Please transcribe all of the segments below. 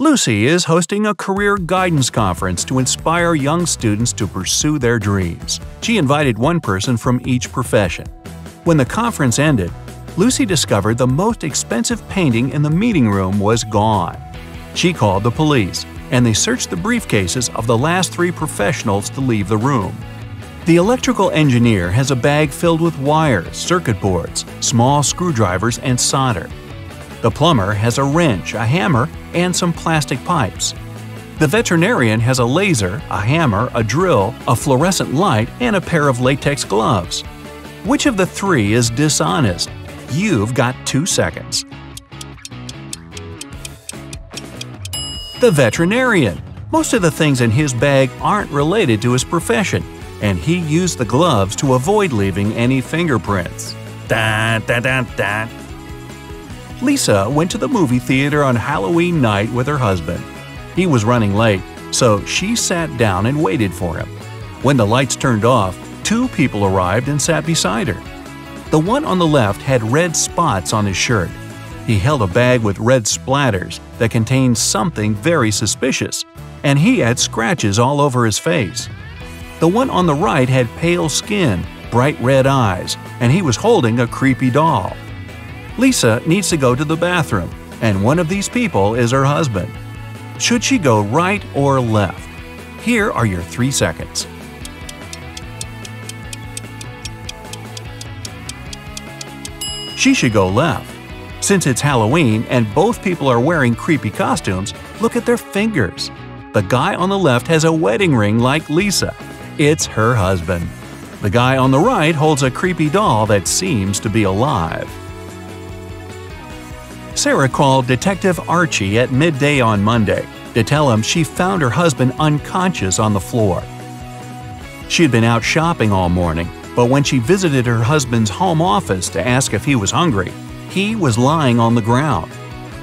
Lucy is hosting a career guidance conference to inspire young students to pursue their dreams. She invited one person from each profession. When the conference ended, Lucy discovered the most expensive painting in the meeting room was gone. She called the police, and they searched the briefcases of the last 3 professionals to leave the room. The electrical engineer has a bag filled with wires, circuit boards, small screwdrivers, and solder. The plumber has a wrench, a hammer, and some plastic pipes. The veterinarian has a laser, a hammer, a drill, a fluorescent light, and a pair of latex gloves. Which of the 3 is dishonest? You've got 2 seconds. The veterinarian. Most of the things in his bag aren't related to his profession, and he used the gloves to avoid leaving any fingerprints. Da, da, da, da. Lisa went to the movie theater on Halloween night with her husband. He was running late, so she sat down and waited for him. When the lights turned off, 2 people arrived and sat beside her. The one on the left had red spots on his shirt. He held a bag with red splatters that contained something very suspicious, and he had scratches all over his face. The one on the right had pale skin, bright red eyes, and he was holding a creepy doll. Lisa needs to go to the bathroom, and one of these people is her husband. Should she go right or left? Here are your 3 seconds. She should go left. Since it's Halloween and both people are wearing creepy costumes, look at their fingers. The guy on the left has a wedding ring like Lisa. It's her husband. The guy on the right holds a creepy doll that seems to be alive. Sarah called Detective Archie at midday on Monday to tell him she found her husband unconscious on the floor. She had been out shopping all morning, but when she visited her husband's home office to ask if he was hungry, he was lying on the ground.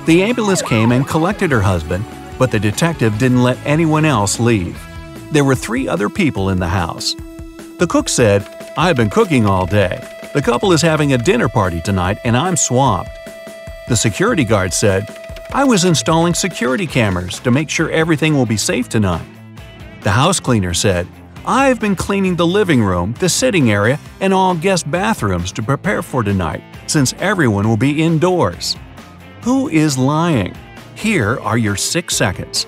The ambulance came and collected her husband, but the detective didn't let anyone else leave. There were 3 other people in the house. The cook said, "I've been cooking all day. The couple is having a dinner party tonight and I'm swamped." The security guard said, "I was installing security cameras to make sure everything will be safe tonight." The house cleaner said, "I've been cleaning the living room, the sitting area, and all guest bathrooms to prepare for tonight, since everyone will be indoors." Who is lying? Here are your 6 seconds.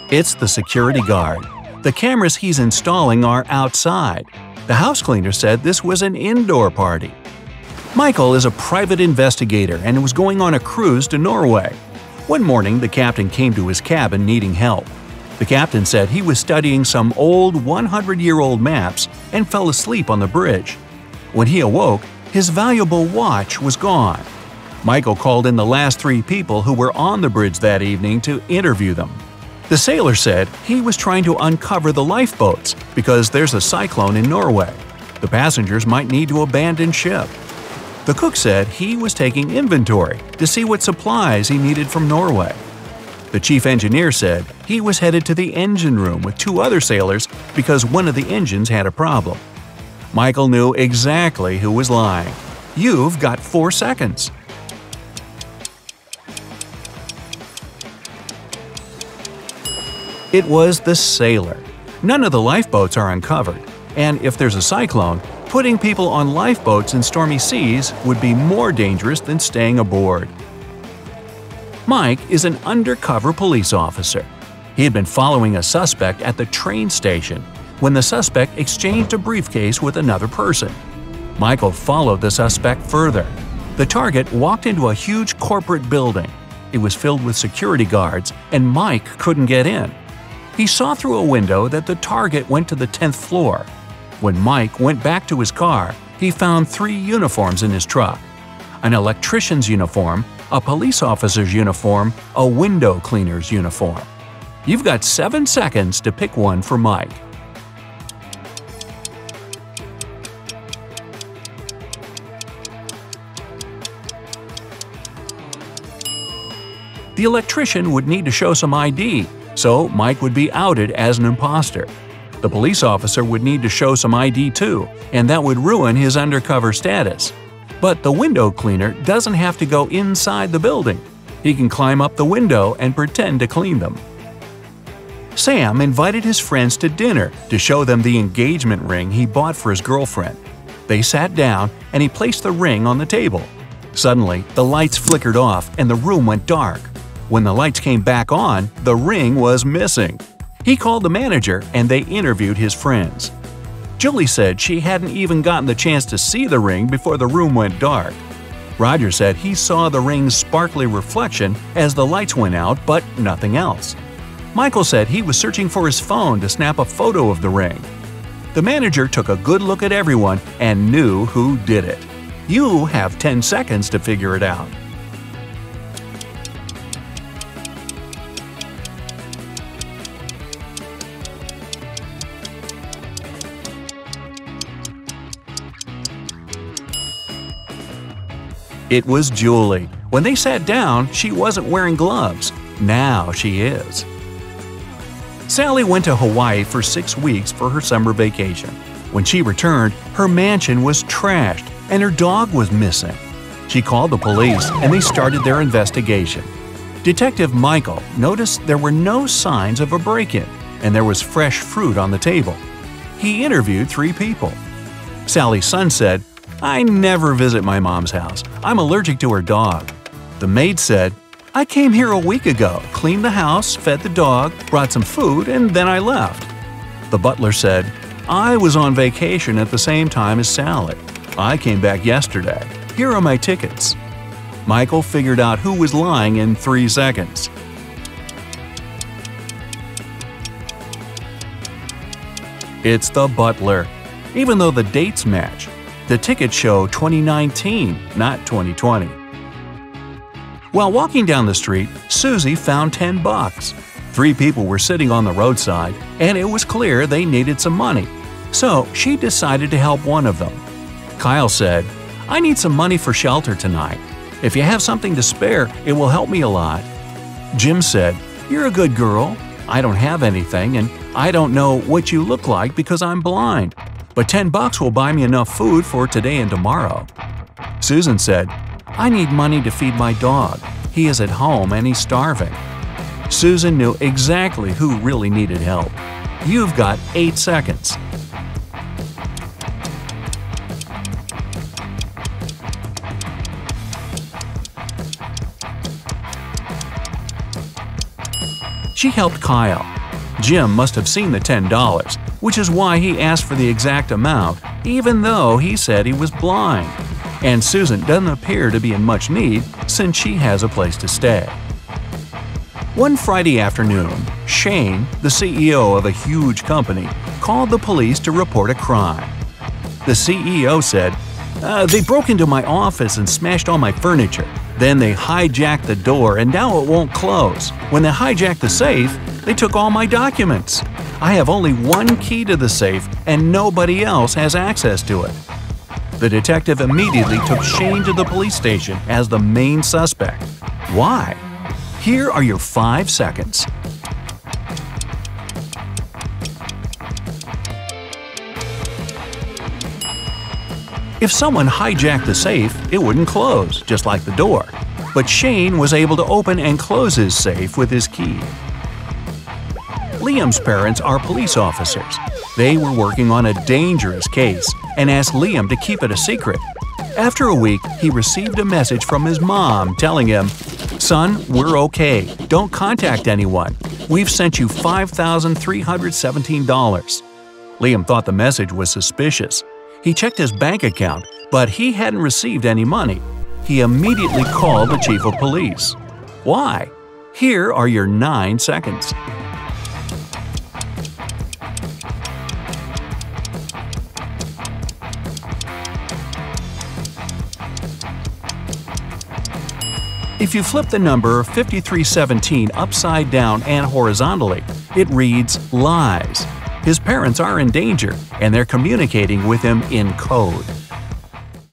It's the security guard. The cameras he's installing are outside. The house cleaner said this was an indoor party. Michael is a private investigator and was going on a cruise to Norway. One morning, the captain came to his cabin needing help. The captain said he was studying some old 100-year-old maps and fell asleep on the bridge. When he awoke, his valuable watch was gone. Michael called in the last 3 people who were on the bridge that evening to interview them. The sailor said he was trying to uncover the lifeboats because there's a cyclone in Norway. The passengers might need to abandon ship. The cook said he was taking inventory to see what supplies he needed from Norway. The chief engineer said he was headed to the engine room with 2 other sailors because one of the engines had a problem. Michael knew exactly who was lying. You've got 4 seconds. It was the sailor. None of the lifeboats are uncovered, and if there's a cyclone, putting people on lifeboats in stormy seas would be more dangerous than staying aboard. Mike is an undercover police officer. He had been following a suspect at the train station when the suspect exchanged a briefcase with another person. Michael followed the suspect further. The target walked into a huge corporate building. It was filled with security guards, and Mike couldn't get in. He saw through a window that the target went to the 10th floor. When Mike went back to his car, he found 3 uniforms in his truck: an electrician's uniform, a police officer's uniform, a window cleaner's uniform. You've got 7 seconds to pick one for Mike. The electrician would need to show some ID, so Mike would be outed as an imposter. The police officer would need to show some ID too, and that would ruin his undercover status. But the window cleaner doesn't have to go inside the building. He can climb up the window and pretend to clean them. Sam invited his friends to dinner to show them the engagement ring he bought for his girlfriend. They sat down and he placed the ring on the table. Suddenly, the lights flickered off and the room went dark. When the lights came back on, the ring was missing. He called the manager and they interviewed his friends. Julie said she hadn't even gotten the chance to see the ring before the room went dark. Roger said he saw the ring's sparkly reflection as the lights went out, but nothing else. Michael said he was searching for his phone to snap a photo of the ring. The manager took a good look at everyone and knew who did it. You have 10 seconds to figure it out. It was Julie. When they sat down, she wasn't wearing gloves. Now she is. Sally went to Hawaii for 6 weeks for her summer vacation. When she returned, her mansion was trashed and her dog was missing. She called the police and they started their investigation. Detective Michael noticed there were no signs of a break-in and there was fresh fruit on the table. He interviewed 3 people. Sally's son said, "I never visit my mom's house. I'm allergic to her dog." The maid said, "I came here a week ago, cleaned the house, fed the dog, brought some food, and then I left." The butler said, "I was on vacation at the same time as Sally. I came back yesterday. Here are my tickets." Michael figured out who was lying in 3 seconds. It's the butler. Even though the dates match, the tickets show 2019, not 2020. While walking down the street, Susie found $10. 3 people were sitting on the roadside, and it was clear they needed some money. So she decided to help one of them. Kyle said, "I need some money for shelter tonight. If you have something to spare, it will help me a lot." Jim said, "You're a good girl. I don't have anything, and I don't know what you look like because I'm blind. But $10 will buy me enough food for today and tomorrow." Susan said, "I need money to feed my dog. He is at home and he's starving." Susan knew exactly who really needed help. You've got 8 seconds. She helped Kyle. Jim must have seen the $10, which is why he asked for the exact amount, even though he said he was blind. And Susan doesn't appear to be in much need since she has a place to stay. One Friday afternoon, Shane, the CEO of a huge company, called the police to report a crime. The CEO said, "They broke into my office and smashed all my furniture. Then they hijacked the door and now it won't close. When they hijacked the safe, they took all my documents. I have only one key to the safe and nobody else has access to it." The detective immediately took Shane to the police station as the main suspect. Why? Here are your 5 seconds. If someone hijacked the safe, it wouldn't close, just like the door. But Shane was able to open and close his safe with his key. Liam's parents are police officers. They were working on a dangerous case and asked Liam to keep it a secret. After a week, he received a message from his mom telling him, "Son, we're okay. Don't contact anyone. We've sent you $5,317. Liam thought the message was suspicious. He checked his bank account, but he hadn't received any money. He immediately called the chief of police. Why? Here are your 9 seconds. If you flip the number 5317 upside down and horizontally, it reads lies. His parents are in danger, and they're communicating with him in code.